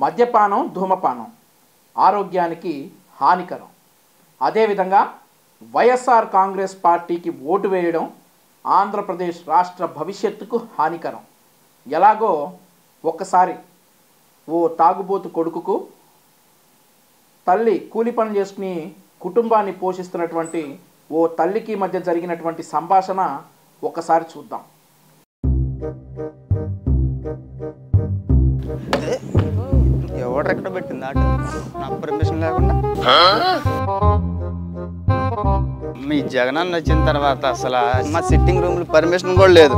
మద్యపానం, ధూమపానం ఆరోగ్యానికి హానికరం. అదేవిధంగా వైఎస్ఆర్ కాంగ్రెస్ పార్టీకి ఓటు వేయడం ఆంధ్రప్రదేశ్ రాష్ట్ర భవిష్యత్తుకు హానికరం. ఎలాగో ఒక్కసారి ఓ తాగుబోతు కొడుకుకు తల్లి కూలి పనులు చేసుకుని కుటుంబాన్ని పోషిస్తున్నటువంటి ఓ తల్లికి మధ్య జరిగినటువంటి సంభాషణ ఒక్కసారి చూద్దాం. ఎవరు ఎక్కడ పెట్టింది ఆట నా పర్మిషన్ లేకుండా? మీ జగనన్న వచ్చిన తర్వాత అసలు మా సిట్టింగ్ రూమ్ లో పర్మిషన్ కూడా లేదు.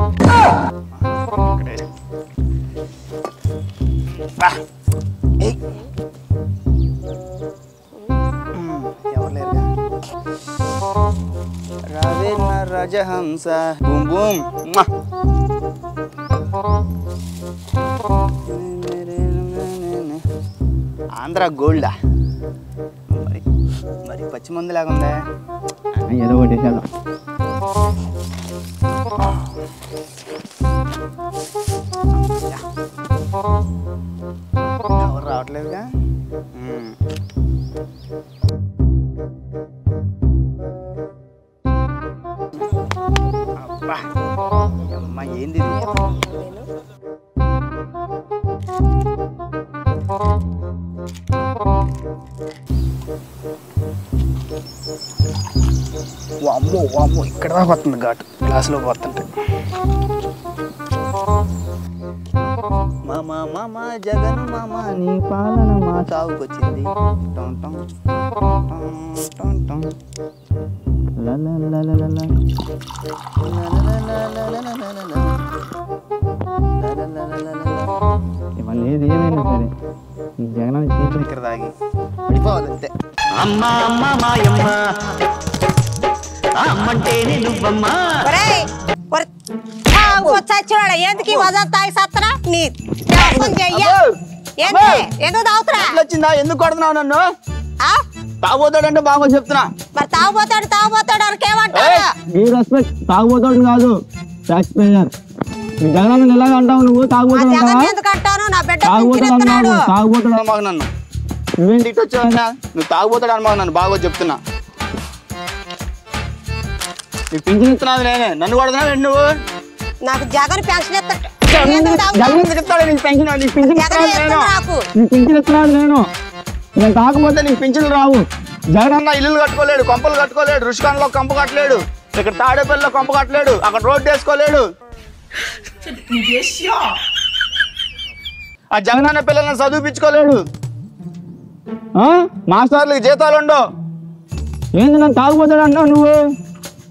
ఎవరు లేరుగా? రావే నా రాజహంస బూమ్ బూమ్. ఆంధ్ర గోల్డా మరి మరి పచ్చి మందు లేకుందా? ఏదో ఒకటి వేసాడు. ఎవరు రావట్లేదుగా? అబ్బా అమ్మా ఏంది వామ్మో వామ్మో ఇక్కడ దాకా వస్తుంది ఘాటు గ్లాసులో పోతుంటే. మామ మామ జగన్ మామ నీ పాలన మా తావుకొచ్చింది. ఇవాళ ఏది ఏమైనా సరే జగన్ చేతులు ఇక్కడ తాగి పడిపోవాలంతే. అమ్మ అమ్మ మాయమ్మ అమ్మంటేనే నువ్వమ్మా. చచ్చివాడ ఎందుకు వజాలు తాగి సత్తరా? నీ ఎందుకు తాగుతురా? వచ్చిందా? ఎందుకు కొడుతున్నావు నన్ను? తాగుపోతాడంటే బాగా చెప్తున్నా. మరి తాగుపోతాడు అనకేమంటారు? తాగుపోతాడు కాదు, ట్యాక్స్ పేయర్. జగన్ ఎలాగ అంటావు నువ్వు? తాగుపోతాడు ఎందుకు అంటాను? నా బిడ్డ తాగుపోతాడు మాకు నన్ను నువ్వేం తిట్టొచ్చావా? నువ్వు తాగుపోతాడు అనమాకు నన్ను బాగా చెప్తున్నా. నీకు పింఛన్ ఇస్తున్నావు నేనే, నన్ను కొడుతున్నావు నువ్వు? నాకు జగన్ పెన్షన్ ఇస్తాడు. నేను తాకపోతే నీకు పింఛన్లు రావు. జగన్ అన్న ఇల్లు కట్టుకోలేడు, కొంపలు కట్టుకోలేడు, రుషికాన్లో కంప కట్టలేడు, ఇక్కడ తాడేపల్లిలో కంప కట్టలేడు, అక్కడ రోడ్డు వేసుకోలేడు. ఆ జగన్ అన్న పిల్లల్ని చదివించుకోలేడు. మాస్టర్లకి జీతాలు ఉండవు. ఏంది నన్ను తాగుపోతాడు అంటావు నువ్వు?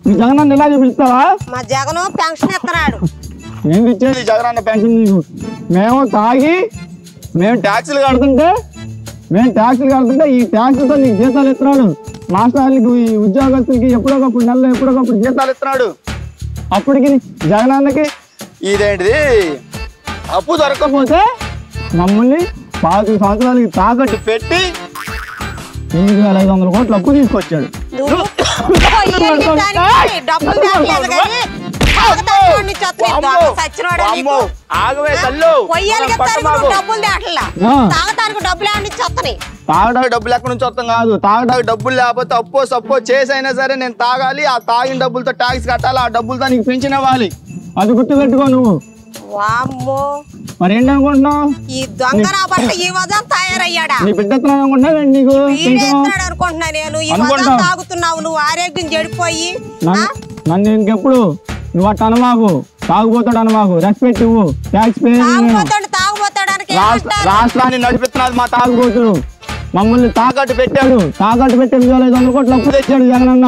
మీ జగన్ అన్న ఇలాగే పిలుస్తావా? మా జగన్ పెన్షన్ ఇస్తున్నాడు. ఏంది ఇచ్చేది జగన్ అన్న పెన్షన్ నీకు? మేము తాగి మేము ట్యాక్సులు కడుతుంటే ఈ ట్యాక్సులతో నీకు జీతాలు ఇస్తున్నాడు. మాస్టర్లకి, ఈ ఉద్యోగస్తులకి ఎప్పుడొకప్పుడు నెలలో ఎప్పుడొకప్పుడు జీతాలు ఇస్తున్నాడు. అప్పటికి జగన్ అన్నకి ఇదేంటిది అప్పు దొరకకపోతే మమ్మల్ని 5 సంవత్సరాలకి తాకట్టు పెట్టి 8,500 కోట్లు అప్పు తీసుకొచ్చాడు. తాగడానికి డబ్బులు ఎక్కడి నుంచి వస్తాం కాదు, తాగడానికి డబ్బులు లేకపోతే అప్పో సప్పో చేసైనా సరే నేను తాగాలి. ఆ తాగిన డబ్బులతో ట్యాక్స్ కట్టాలి, ఆ డబ్బులతో నీకు పెన్షన్ ఇవ్వాలి. అది గుర్తు పెట్టుకో నువ్వు. మరి ఏంటనుకుంటున్నావు? ఈ దొంగ రాబట్టి ఈ వజా తయారయ్యాడా? నీ బిడ్డ అనుకుంటున్నావు నీకు అనుకుంటున్నా నేను. ఈ వజా తాగుతున్నావు నువ్వు, ఆరోగ్యం చెడిపోయి. నన్ను ఇంకెప్పుడు నువ్వు అట్ట అనమాకు, తాగుపోతాడు అనమాకు, రెస్పెక్ట్ ఇవ్వు. ట్యాక్స్ రాష్ట్రాన్ని నడిపిస్తున్నది మా తాగుపోతుడు. మమ్మల్ని తాకట్టు పెట్టాడు. తాకట్టు పెట్టి 8,500 కోట్లు అప్పు తెచ్చాడు జగన్ అన్న.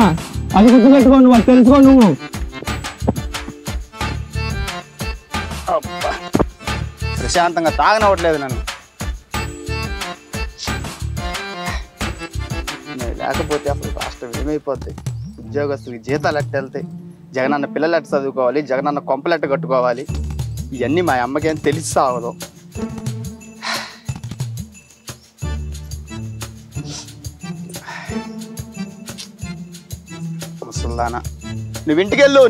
అది గుర్తు పెట్టుకో నువ్వు, అది తెలుసుకో నువ్వు. ప్రశాంతంగా తాగనవ్వట్లేదు నన్ను. లేకపోతే అసలు రాష్ట్రం ఏమైపోద్ది? ఉద్యోగస్తులకి జీతాలు ఎట్ట వెళ్తాయి, జగనన్న పిల్లలు ఎట్ట చదువుకోవాలి, జగనన్న కొంపలు ఎట్ట కట్టుకోవాలి, ఇవన్నీ మా అమ్మకేం తెలిసి సాగదు. ముసల్దానా నువ్వు ఇంటికి వెళ్ళు,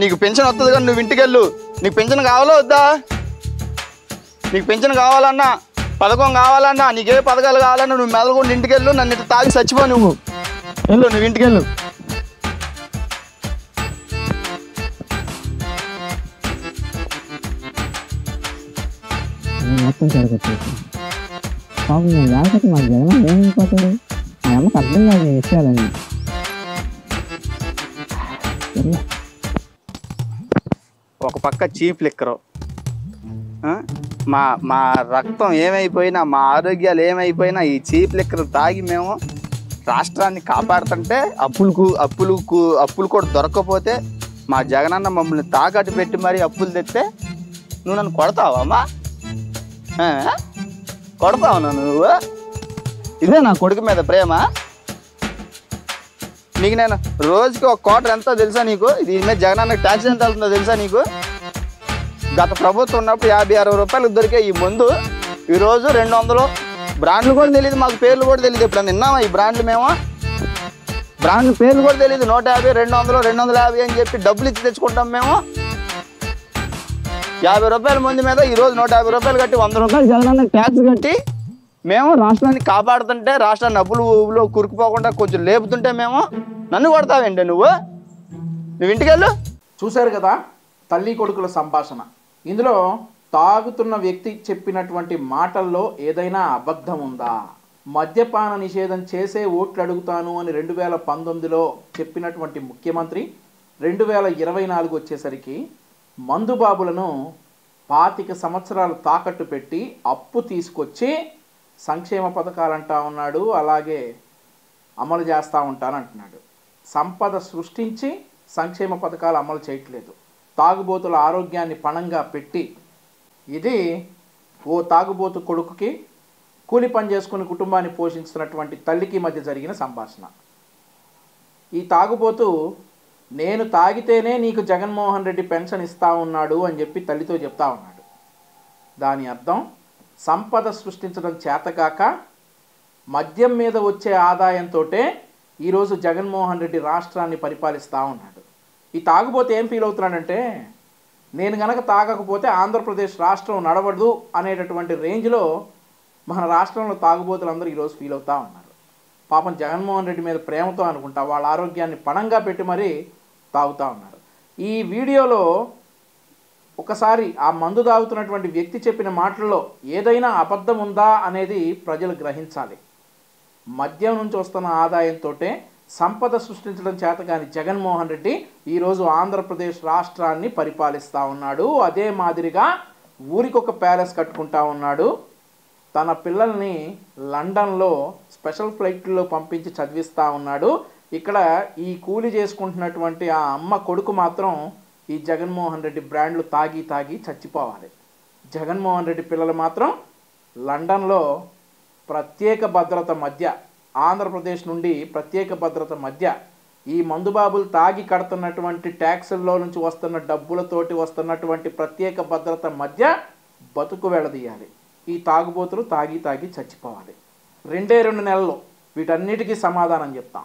నీకు పెన్షన్ వస్తుంది కానీ నువ్వు ఇంటికి వెళ్ళు. నీకు పెన్షన్ కావాలా వద్దా? నీకు పెన్షన్ కావాలన్నా పథకం కావాలన్నా, నీకే పథకాలు కావాలన్నా నువ్వు మెదలకుండా ఇంటికి వెళ్ళు, నన్ను ఇట్లా తాగి చచ్చిపో. నువ్వు ఇంటికి వెళ్ళు. మొత్తం సరికొచ్చేసి పాపం నేను లేకపోతే మా జగన్ ఏమైపోతాడు? మా అమ్మకి అర్థం కాదు ఈ విషయాలని. ఒక పక్క చీప్ లిక్కరు, మా మా రక్తం ఏమైపోయినా, మా ఆరోగ్యాలు ఏమైపోయినా ఈ చీప్ లిక్కర్ తాగి మేము రాష్ట్రాన్ని కాపాడుతుంటే అప్పులు కూడా దొరకకపోతే మా జగనన్న మమ్మల్ని తాకట్టు పెట్టి మరీ అప్పులు తెస్తే నువ్వు నన్ను కొడతావమ్మా? కొడతావు నువ్వు? ఇదే నా కొడుకు మీద ప్రేమ? నీకు నేను రోజుకి ఒక క్వార్టర్ ఎంతో తెలుసా నీకు? దీని మీద జగనన్నకి ట్యాక్స్ ఎంత వెళ్తుందో తెలుసా నీకు? గత ప్రభుత్వం ఉన్నప్పుడు 50-60 రూపాయలకు దొరికే ఈ మందు ఈరోజు 200. బ్రాండ్లు కూడా తెలియదు మాకు, పేర్లు కూడా తెలియదు. ఇప్పుడు విన్నామా ఈ బ్రాండ్లు? మేము బ్రాండ్లు పేర్లు కూడా తెలియదు. 150, 200, 250 అని చెప్పి డబ్బులు ఇచ్చి తెచ్చుకుంటాం మేము. 50 రూపాయల మంది మీద ఈరోజు 150 రూపాయలు కట్టి 100 రూపాయలు జగనన్నకి ట్యాక్స్ కట్టి మేము రాష్ట్రాన్ని కాపాడుతుంటే, రాష్ట్రాన్ని అప్పులు కురుకుపోకుండా కొంచెం లేపుతుంటే మేము నన్ను కొడతావేంటి? నువ్వు ఇంటికి వెళ్ళు. చూశారు కదా తల్లి కొడుకుల సంభాషణ. ఇందులో తాగుతున్న వ్యక్తి చెప్పినటువంటి మాటల్లో ఏదైనా అబద్ధం ఉందా? మద్యపాన నిషేధం చేసే ఓట్లు అడుగుతాను అని 2019లో చెప్పినటువంటి ముఖ్యమంత్రి 2024 వచ్చేసరికి మందుబాబులను 25 సంవత్సరాలు తాకట్టు పెట్టి అప్పు తీసుకొచ్చి సంక్షేమ పథకాలు అంటా ఉన్నాడు, అలాగే అమలు చేస్తూ ఉంటానంటున్నాడు. సంపద సృష్టించి సంక్షేమ పథకాలు అమలు చేయట్లేదు. తాగుబోతుల ఆరోగ్యాన్ని పణంగా పెట్టి, ఇది ఓ తాగుబోతు కొడుకుకి కూలి పని చేసుకుని కుటుంబాన్ని పోషించుతున్నటువంటి తల్లికి మధ్య జరిగిన సంభాషణ. ఈ తాగుబోతు నేను తాగితేనే నీకు జగన్మోహన్ రెడ్డి పెన్షన్ ఇస్తా ఉన్నాడు అని చెప్పి తల్లితో చెప్తా ఉన్నాడు. దాని అర్థం సంపద సృష్టించడం చేతకాక మద్యం మీద వచ్చే ఆదాయంతో ఈరోజు జగన్మోహన్ రెడ్డి రాష్ట్రాన్ని పరిపాలిస్తూ ఉన్నాడు. ఈ తాగుబోతే ఏం ఫీల్ అవుతున్నాడంటే, నేను గనక తాగకపోతే ఆంధ్రప్రదేశ్ రాష్ట్రం నడవదు అనేటటువంటి రేంజ్లో మన రాష్ట్రంలో తాగుబోతులందరూ ఈరోజు ఫీల్ అవుతూ ఉన్నారు. పాపం జగన్మోహన్ రెడ్డి మీద ప్రేమతో అనుకుంటా వాళ్ళ ఆరోగ్యాన్ని పణంగా పెట్టి మరీ తాగుతూ ఉన్నారు. ఈ వీడియోలో ఒకసారి ఆ మందు తాగుతున్నటువంటి వ్యక్తి చెప్పిన మాటల్లో ఏదైనా అబద్ధం ఉందా అనేది ప్రజలు గ్రహించాలి. మద్యం నుంచి వస్తున్న ఆదాయంతో సంపద సృష్టించడం చేతగాని జగన్మోహన్ రెడ్డి ఈరోజు ఆంధ్రప్రదేశ్ రాష్ట్రాన్ని పరిపాలిస్తూ ఉన్నాడు. అదే మాదిరిగా ఊరికొక ప్యాలెస్ కట్టుకుంటా ఉన్నాడు. తన పిల్లల్ని లండన్లో స్పెషల్ ఫ్లైట్లో పంపించి చదివిస్తూ ఉన్నాడు. ఇక్కడ ఈ కూలి చేసుకుంటున్నటువంటి ఆ అమ్మ కొడుకు మాత్రం ఈ జగన్మోహన్ రెడ్డి బ్రాండ్లు తాగి తాగి చచ్చిపోవాలి. జగన్మోహన్ రెడ్డి పిల్లలు మాత్రం లండన్లో ప్రత్యేక భద్రత మధ్య, ఆంధ్రప్రదేశ్ నుండి ప్రత్యేక భద్రత మధ్య ఈ మందుబాబులు తాగి కడుతున్నటువంటి ట్యాక్సుల్లో నుంచి వస్తున్న డబ్బులతోటి వస్తున్నటువంటి ప్రత్యేక భద్రత మధ్య బతుకు వెళ్ళదీయాలి. ఈ తాగుబోతులు తాగి తాగి చచ్చిపోవాలి. 2 నెలల్లో వీటన్నిటికీ సమాధానం చెప్తాం.